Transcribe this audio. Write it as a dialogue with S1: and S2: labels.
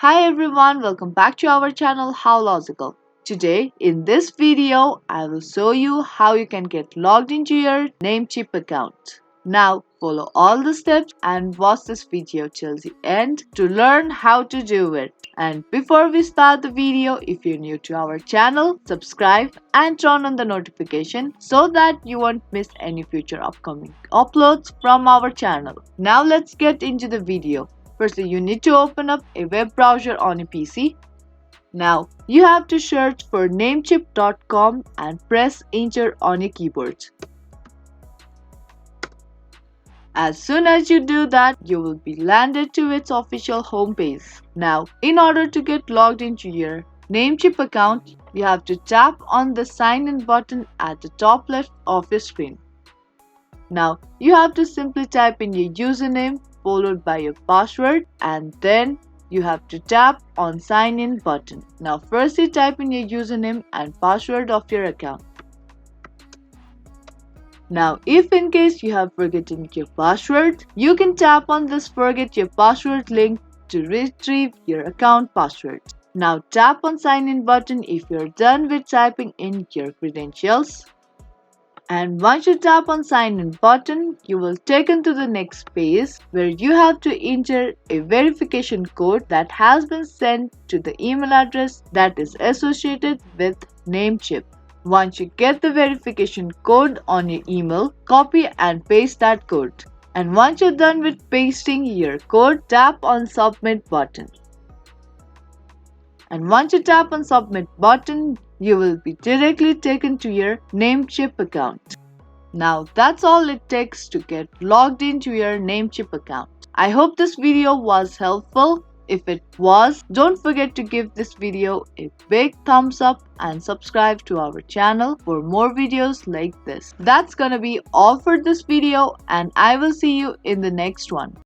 S1: Hi everyone, welcome back to our channel How Logical. Today in this video I will show you how you can get logged into your NameCheap account. Now follow all the steps and watch this video till the end to learn how to do it. And before we start the video, if you're new to our channel, subscribe and turn on the notification so that you won't miss any future upcoming uploads from our channel. Now let's get into the video. Firstly, you need to open up a web browser on a PC. Now, you have to search for namecheap.com and press enter on your keyboard. As soon as you do that, you will be landed to its official homepage. Now, in order to get logged into your NameCheap account, you have to tap on the sign in button at the top left of your screen. Now, you have to simply type in your username followed by your password, and then you have to tap on sign in button. Now firstly type in your username and password of your account. Now if in case you have forgotten your password, you can tap on this forget your password link to retrieve your account password. Now tap on sign in button if you're done with typing in your credentials. And once you tap on sign in button, you will taken to the next page where you have to enter a verification code that has been sent to the email address that is associated with NameCheap. Once you get the verification code on your email, copy and paste that code. And once you're done with pasting your code, tap on submit button. And once you tap on submit button, you will be directly taken to your NameCheap account. Now that's all it takes to get logged into your NameCheap account. I hope this video was helpful. If it was, don't forget to give this video a big thumbs up and subscribe to our channel for more videos like this. That's gonna be all for this video, and I will see you in the next one.